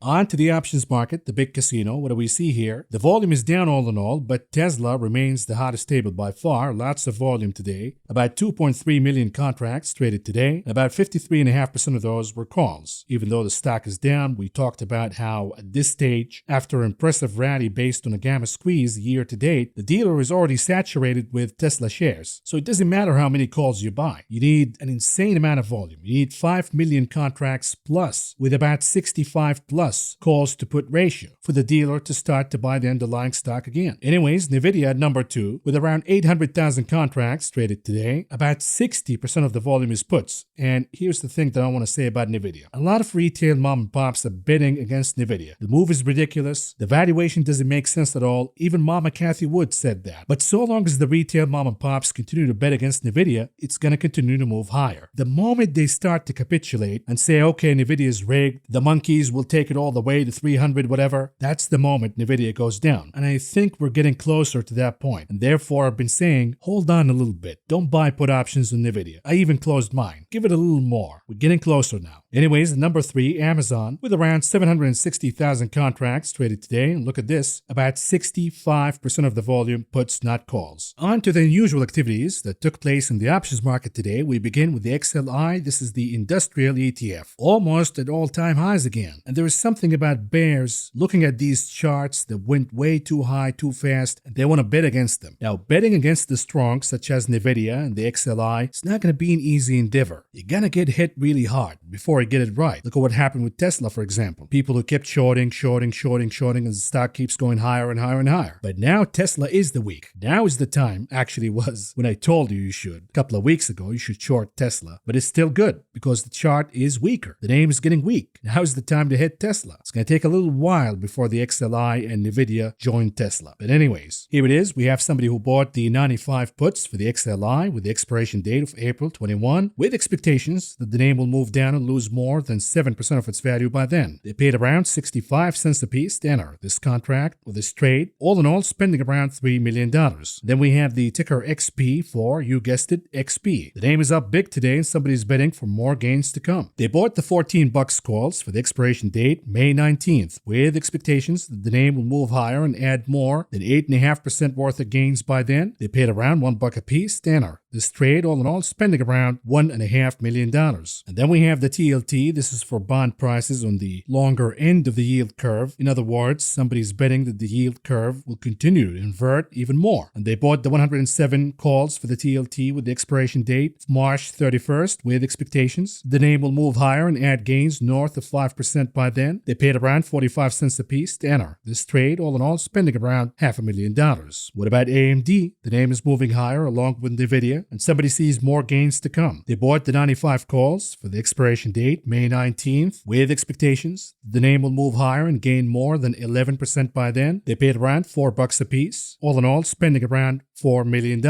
On to the options market, the big casino. What do we see here? The volume is down all in all, but Tesla remains the hottest table by far. Lots of volume today. About 2.3 million contracts traded today. About 53.5% of those were calls. Even though the stock is down, we talked about how at this stage, after an impressive rally based on a gamma squeeze year to date, the dealer is already saturated with Tesla shares. So it doesn't matter how many calls you buy. You need an insane amount of volume. You need 5 million contracts plus, with about 65 plus calls to put ratio for the dealer to start to buy the underlying stock again. Anyways, Nvidia at number 2 with around 800,000 contracts traded today. About 60% of the volume is puts. And here's the thing that I want to say about Nvidia. A lot of retail mom and pops are bidding against Nvidia. The move is ridiculous. The valuation doesn't make sense at all. Even Mama Cathy Wood said that. But so long as the retail mom and pops continue to bet against Nvidia, it's going to continue to move higher. The moment they start to capitulate and say, okay, Nvidia is rigged, the monkeys will take it all all the way to 300 whatever, that's the moment Nvidia goes down. And I think we're getting closer to that point. And therefore I've been saying, hold on a little bit. Don't buy put options on Nvidia. I even closed mine. Give it a little more. We're getting closer now. Anyways, number 3, Amazon, with around 760,000 contracts traded today. And look at this, about 65% of the volume puts, not calls. On to the unusual activities that took place in the options market today. We begin with the XLI. This is the industrial ETF, almost at all-time highs again. And there is something about bears looking at these charts that went way too high too fast, and they want to bet against them. Now, betting against the strong, such as Nvidia and the XLI, it's not going to be an easy endeavor. You're going to get hit really hard before you get it right. Look at what happened with Tesla, for example. People who kept shorting, and the stock keeps going higher and higher and higher. But now Tesla is the week. Now is the time, actually was when I told you should. A couple of weeks ago, you should short Tesla. But it's still good because the chart is weaker. The name is getting weak. Now is the time to hit Tesla. It's going to take a little while before the XLI and Nvidia join Tesla. But anyways, here it is. We have somebody who bought the 95 puts for the XLI with the expiration date of April 21, with expectations that the name will move down and lose more than 7% of its value by then. They paid around 65 cents a piece to enter this contract or this trade, all in all spending around $3 million. Then we have the ticker XP for, you guessed it, XP. The name is up big today and somebody's betting for more gains to come. They bought the 14 bucks calls for the expiration date May 19th, with expectations that the name will move higher and add more than 8.5% worth of gains by then. They paid around $1 a piece to enter this trade, all in all spending around $1.5 million. And then we have the TLT. This is for bond prices on the longer end of the yield curve. In other words, somebody's betting that the yield curve will continue to invert even more. And they bought the 107 calls for the TLT with the expiration date of March 31st, with expectations the name will move higher and add gains north of 5% by then. They paid around 45 cents a piece to enter this trade, all in all spending around $500,000. What about AMD? The name is moving higher along with Nvidia, and somebody sees more gains to come. They bought the 95 calls for the expiration date May 19th, with expectations the name will move higher and gain more than 11% by then. They paid around $4 a piece, all in all spending around $4 million.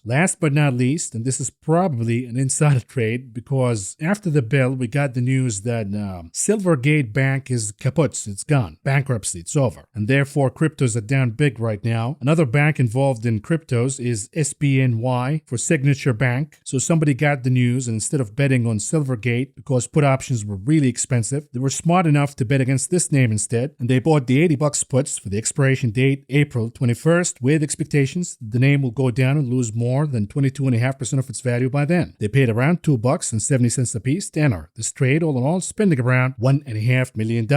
Last but not least, and this is probably an insider trade, because after the bell we got the news that Silvergate Bank is kaput, it's gone, bankruptcy, it's over, and therefore cryptos are down big right now. Another bank involved in cryptos is SBNY for Signature Bank. So somebody got the news, and instead of betting on Silvergate because put options were really expensive, they were smart enough to bet against this name instead, and they bought the 80 bucks puts for the expiration date April 21st, with expectations the name will go down and lose more than 22.5% of its value by then. They paid around $2.70 a piece to enter this trade, all in all spending around $1.5 million.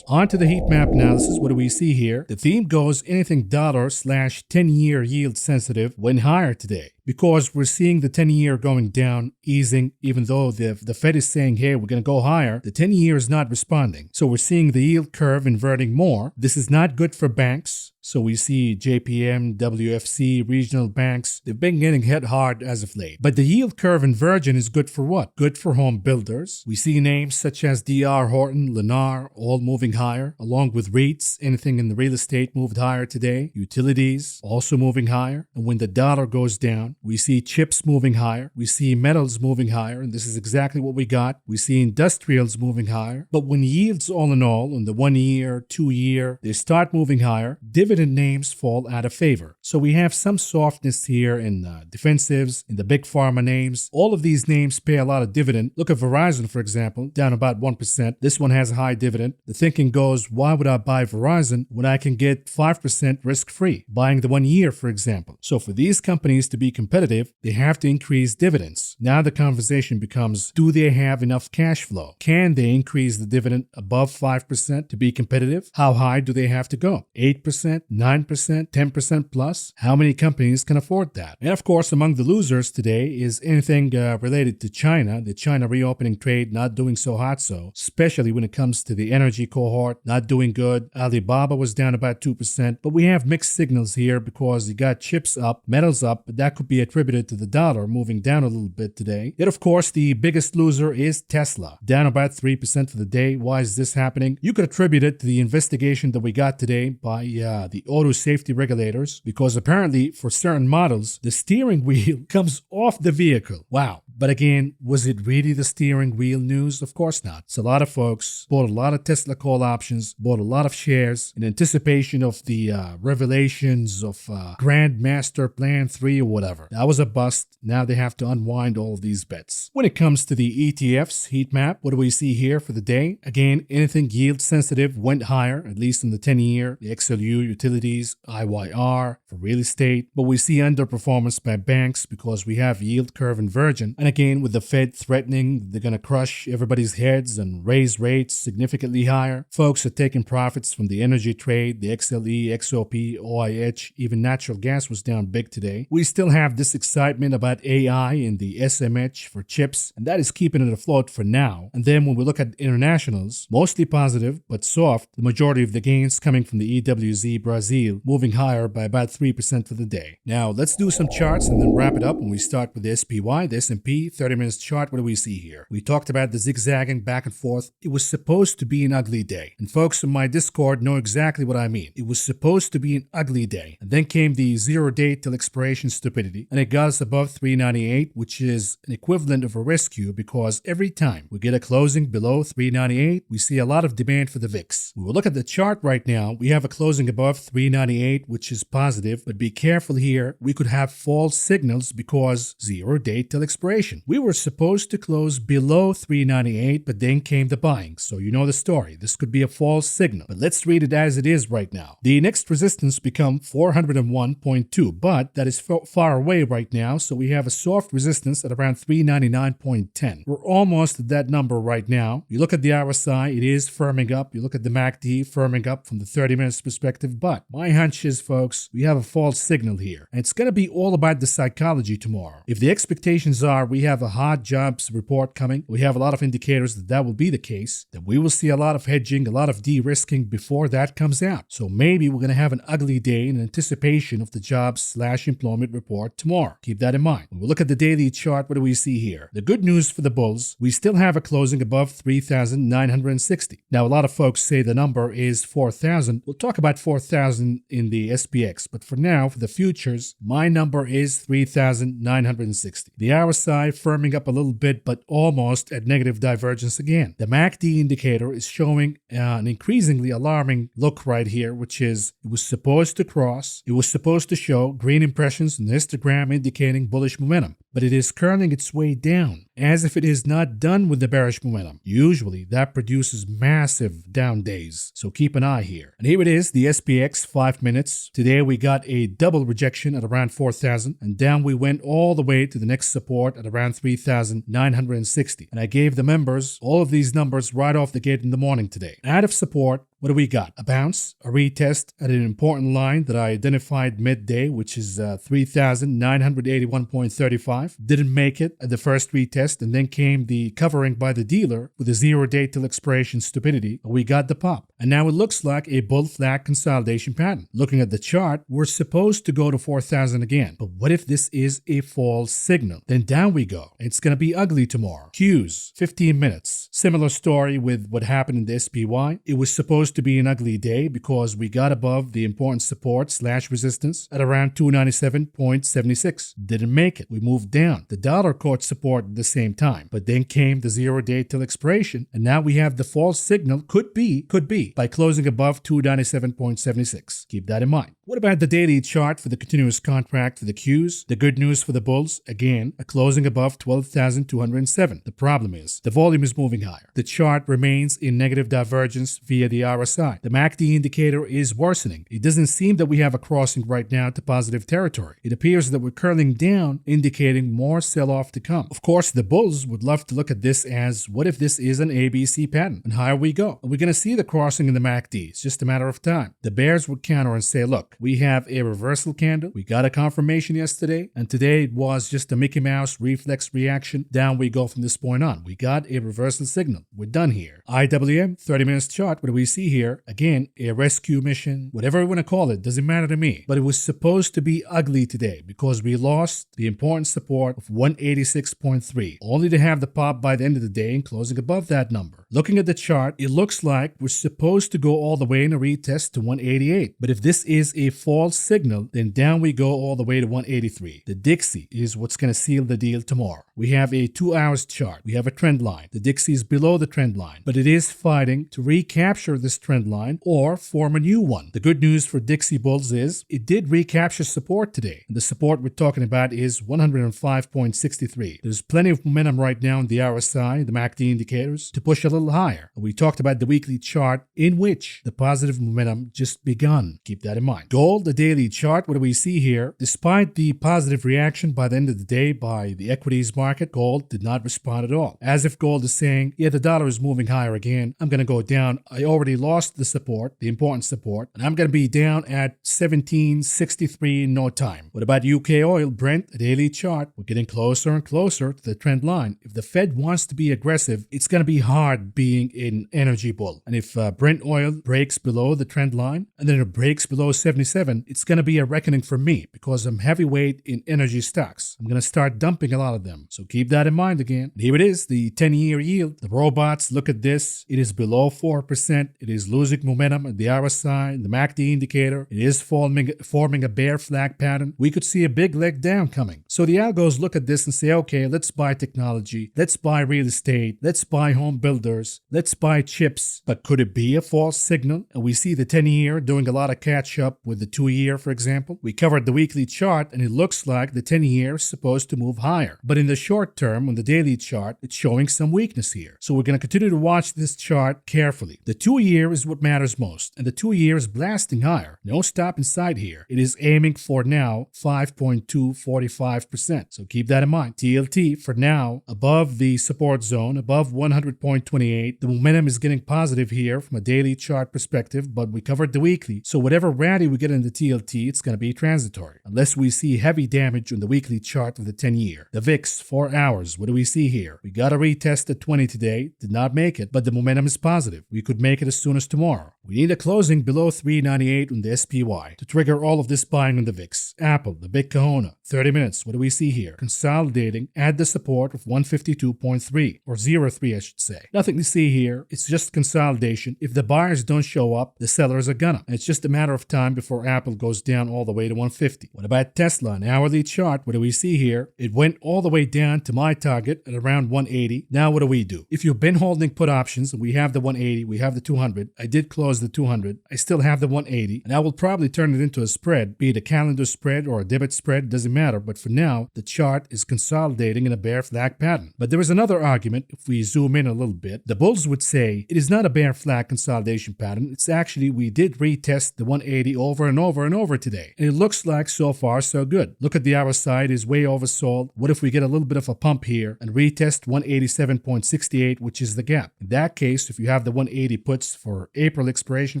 On to the heat map analysis. What do we see here? The theme goes anything $/10-year yield sensitive went higher today, because we're seeing the 10-year going down, easing, even though the Fed is saying, hey, we're going to go higher. The 10-year is not responding. So we're seeing the yield curve inverting more. This is not good for banks. So we see JPM, WFC, regional banks, they've been getting hit hard as of late. But the yield curve inversion is good for what? Good for home builders. We see names such as DR Horton, Lennar, all moving higher, along with REITs. Anything in the real estate moved higher today. Utilities also moving higher. And when the dollar goes down, we see chips moving higher. We see metals moving higher. And this is exactly what we got. We see industrials moving higher. But when yields all in all, in the 1 year, 2 year, they start moving higher, dividend names fall out of favor. So we have some softness here in defensives, in the big pharma names. All of these names pay a lot of dividend. Look at Verizon, for example, down about 1%. This one has a high dividend. The thinking goes, why would I buy Verizon when I can get 5% risk-free? Buying the 1 year, for example. So for these companies to be competitive, they have to increase dividends. Now the conversation becomes, do they have enough cash flow? Can they increase the dividend above 5% to be competitive? How high do they have to go? 8%? 9%, 10% plus? How many companies can afford that? And of course, among the losers today is anything related to China, the China reopening trade not doing so hot, especially when it comes to the energy cohort, not doing good. Alibaba was down about 2%, but we have mixed signals here because you got chips up, metals up, but that could be attributed to the dollar moving down a little bit today. Yet, of course, the biggest loser is Tesla, down about 3% for the day. Why is this happening? You could attribute it to the investigation that we got today by the auto safety regulators, because apparently for certain models, the steering wheel comes off the vehicle. Wow. But again, was it really the steering wheel news? Of course not. So a lot of folks bought a lot of Tesla call options, bought a lot of shares in anticipation of the revelations of Grand Master Plan 3 or whatever. That was a bust. Now they have to unwind all of these bets. When it comes to the ETFs heat map, what do we see here for the day? Again, anything yield sensitive went higher, at least in the 10-year, the XLU, utilities, IYR, for real estate. But we see underperformance by banks because we have yield curve inversion. And again, with the Fed threatening they're going to crush everybody's heads and raise rates significantly higher, folks are taking profits from the energy trade, the XLE, XOP, OIH, even natural gas was down big today. We still have this excitement about AI and the SMH for chips, and that is keeping it afloat for now. And then when we look at internationals, mostly positive but soft, the majority of the gains coming from the EWZ Brazil, moving higher by about 3% for the day. Now let's do some charts and then wrap it up. When we start with the SPY, the S&P 30 minutes chart, what do we see here? We talked about the zigzagging back and forth. It was supposed to be an ugly day, and folks in my Discord know exactly what I mean. It was supposed to be an ugly day, and then came the 0 day till expiration stupidity, and it got us above 398, which is an equivalent of a rescue, because every time we get a closing below 398, we see a lot of demand for the VIX. We will look at the chart right now. We have a closing above 398, which is positive, but be careful here. We could have false signals because 0 day till expiration. We were supposed to close below 398, but then came the buying. So you know the story. This could be a false signal, but let's read it as it is right now. The next resistance become 401.2, but that is far away right now, so we have a soft resistance at around 399.10. We're almost at that number right now. You look at the RSI, it is firming up. You look at the MACD, firming up from the 30 minutes perspective, but my hunch is, folks, we have a false signal here, and it's going to be all about the psychology tomorrow. If the expectations are we have a hot jobs report coming, we have a lot of indicators that that will be the case, then we will see a lot of hedging, a lot of de-risking before that comes out. So maybe we're going to have an ugly day in anticipation of the jobs/employment report tomorrow. Keep that in mind. When we look at the daily chart, what do we see here? The good news for the bulls, we still have a closing above 3,960. Now, a lot of folks say the number is 4,000. We'll talk about 4,000 in the SPX, but for now, for the futures, my number is 3,960. The RSI firming up a little bit, but almost at negative divergence again. The MACD indicator is showing an increasingly alarming look right here, which is it was supposed to cross, it was supposed to show green impressions in histogram indicating bullish momentum, but it is curling its way down as if it is not done with the bearish momentum. Usually that produces massive down days, so keep an eye here. And here it is, the SPX 5 minutes. Today we got a double rejection at around 4,000, and down we went all the way to the next support at around 3,960. And I gave the members all of these numbers right off the gate in the morning today. Out of support, what do we got? A bounce, a retest at an important line that I identified midday, which is 3,981.35. Didn't make it at the first retest, and then came the covering by the dealer with a 0 day till expiration stupidity. We got the pop. And now it looks like a bull flag consolidation pattern. Looking at the chart, we're supposed to go to 4,000 again. But what if this is a false signal? Then down we go. It's going to be ugly tomorrow. Qs, 15 minutes. Similar story with what happened in the SPY. It was supposed to be an ugly day because we got above the important support/resistance at around 297.76. Didn't make it. We moved down. The dollar caught support at the same time, but then came the 0 day till expiration, and now we have the false signal could be by closing above 297.76. Keep that in mind. What about the daily chart for the continuous contract for the Qs? The good news for the bulls, again, a closing above 12,207. The problem is the volume is moving higher. The chart remains in negative divergence via the RSI. The MACD indicator is worsening. It doesn't seem that we have a crossing right now to positive territory. It appears that we're curling down, indicating more sell-off to come. Of course, the bulls would love to look at this as, what if this is an ABC pattern? And higher we go. And we're going to see the crossing in the MACD. It's just a matter of time. The bears would counter and say, look, we have a reversal candle. We got a confirmation yesterday, and today it was just a Mickey Mouse reflex reaction. Down we go from this point on. We got a reversal signal. We're done here. IWM, 30 minutes chart. What do we see here? Again, a rescue mission, whatever you want to call it, doesn't matter to me. But it was supposed to be ugly today because we lost the important support of 186.3, only to have the pop by the end of the day and closing above that number. Looking at the chart, it looks like we're supposed to go all the way in a retest to 188. But if this is a a false signal, then down we go all the way to 183. The Dixie is what's going to seal the deal tomorrow. We have a 2 hours chart. We have a trend line. The Dixie is below the trend line, but it is fighting to recapture this trend line or form a new one. The good news for Dixie Bulls is it did recapture support today. And the support we're talking about is 105.63. There's plenty of momentum right now in the RSI, the MACD indicators, to push a little higher. We talked about the weekly chart in which the positive momentum just begun. Keep that in mind. Gold, the daily chart, what do we see here? Despite the positive reaction by the end of the day by the equities market, gold did not respond at all. As if gold is saying, yeah, the dollar is moving higher again. I'm going to go down. I already lost the support, the important support, and I'm going to be down at 1763 in no time. What about UK oil, Brent, the daily chart? We're getting closer and closer to the trend line. If the Fed wants to be aggressive, it's going to be hard being an energy bull. And if Brent oil breaks below the trend line and then it breaks below 77, it's going to be a reckoning for me because I'm heavyweight in energy stocks. I'm going to start dumping a lot of them. So keep that in mind again. And here it is, the 10-year yield. The robots, look at this. It is below 4%. It is losing momentum at the RSI, the MACD indicator. It is forming a bear flag pattern. We could see a big leg down coming. So the algos look at this and say, okay, let's buy technology. Let's buy real estate. Let's buy home builders. Let's buy chips. But could it be a false signal? And we see the 10-year doing a lot of catch up with the 2-year, for example. We covered the weekly chart and it looks like the 10-year is supposed to move higher. But in the short term, on the daily chart, it's showing some weakness here. So we're going to continue to watch this chart carefully. The 2-year is what matters most. And the 2-year is blasting higher. No stop in sight here. It is aiming for now 5.245%. So keep that in mind. TLT for now above the support zone, above 100.28. The momentum is getting positive here from a daily chart perspective, but we covered the weekly. So whatever rally we get in the TLT, it's going to be transitory. Unless we see heavy damage on the weekly chart of the 10-year. The VIX, 4 hours. What do we see here? We got a retest at 20 today. Did not make it, but the momentum is positive. We could make it as soon as tomorrow. We need a closing below 398 on the SPY to trigger all of this buying on the VIX. Apple, the big kahuna, 30 minutes. What do we see here? Consolidating at the support of 152.3 or 03, I should say. Nothing to see here. It's just consolidation. If the buyers don't show up, the sellers are gonna. And it's just a matter of time before Apple goes down all the way to 150. What about Tesla? An hourly chart. What do we see here? It went all the way down to my target at around 180. Now what do? If you've been holding put options, we have the 180, we have the 200. I did close the 200. I still have the 180, and I will probably turn it into a spread, be it a calendar spread or a debit spread, doesn't matter. But for now, the chart is consolidating in a bear flag pattern. But there is another argument. If we zoom in a little bit, the bulls would say it is not a bear flag consolidation pattern. It's actually, we did retest the 180 over and over and over today. And it looks like so far so good. Look at the RSI, it is way oversold. What if we get a little bit of a pump here and retest 187.68, which is the gap? In that case, if you have the 180 puts for April expiration,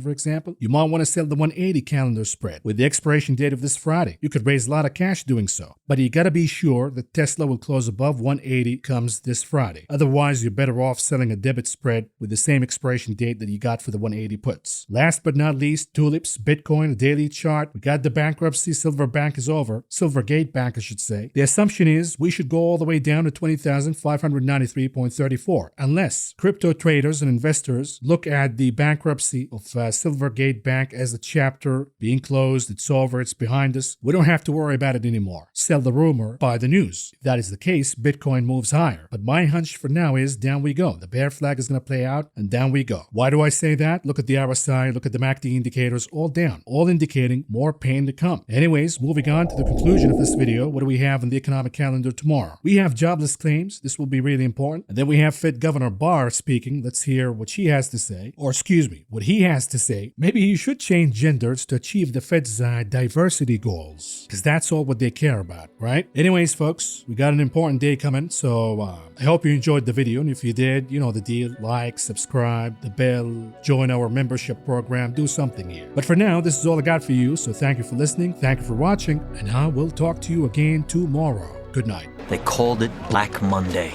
for example, you might want to sell the 180 calendar spread with the expiration date of this Friday. You could raise a lot of cash doing so. But you got to be sure that Tesla will close above 180 comes this Friday. Otherwise, you're better off selling a debit spread with the same expiration date that you got for the 180 puts. Last but not least, tulips, Bitcoin, a daily chart. We got the bankruptcy. Silverbank is over. Silvergate Bank, I should say. The assumption is we should go all the way down to 20,593.34 unless crypto traders and investors look at the bankruptcy of Silvergate Bank as a chapter being closed. It's over. It's behind us. We don't have to worry about it anymore. Sell the rumor, buy the news. If that is the case, Bitcoin moves higher. But my hunch for now is down we go. The bear flag is going to play out and down we go. Why do I say that? Look at the RSI, look at the MACD indicators, all down, all indicating more pain to come. Anyways, moving on to the conclusion of this video, what do we have in the economic calendar tomorrow? We have jobless claims. This will be really important. And then we have Fed Governor Barr speaking. Let's hear what she has to say. Or excuse me, what he has to say. Maybe he should change genders to achieve the Fed's diversity goals. Because that's all what they care about, right? Anyways, folks, we got an important day coming. So I hope you enjoyed the video. And if you did, you know the deal. Like, subscribe, the bell, join our membership program, do something here. But for now, this is all I got for you. So thank you for listening. Thank you for watching. And I will talk to you again tomorrow. Good night. They called it Black Monday.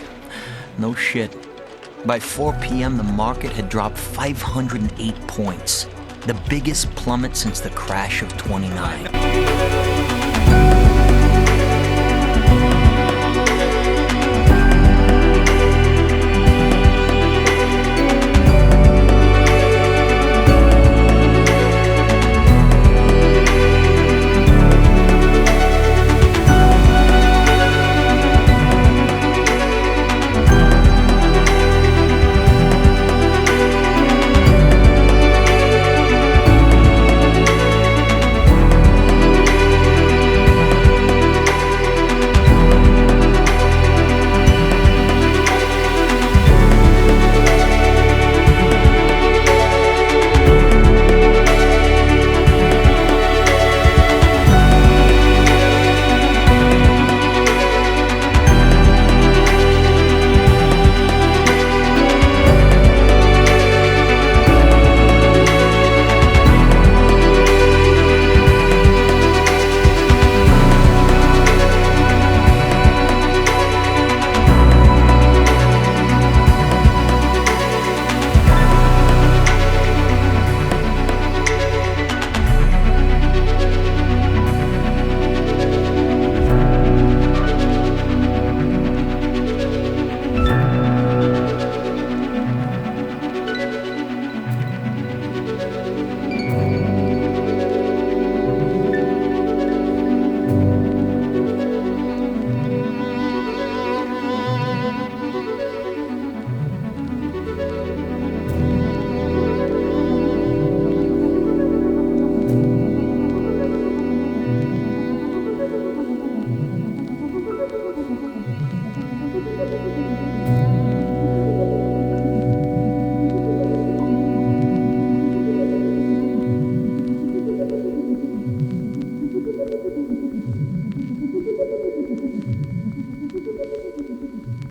No shit. By 4 p.m., the market had dropped 508 points. The biggest plummet since the crash of '29.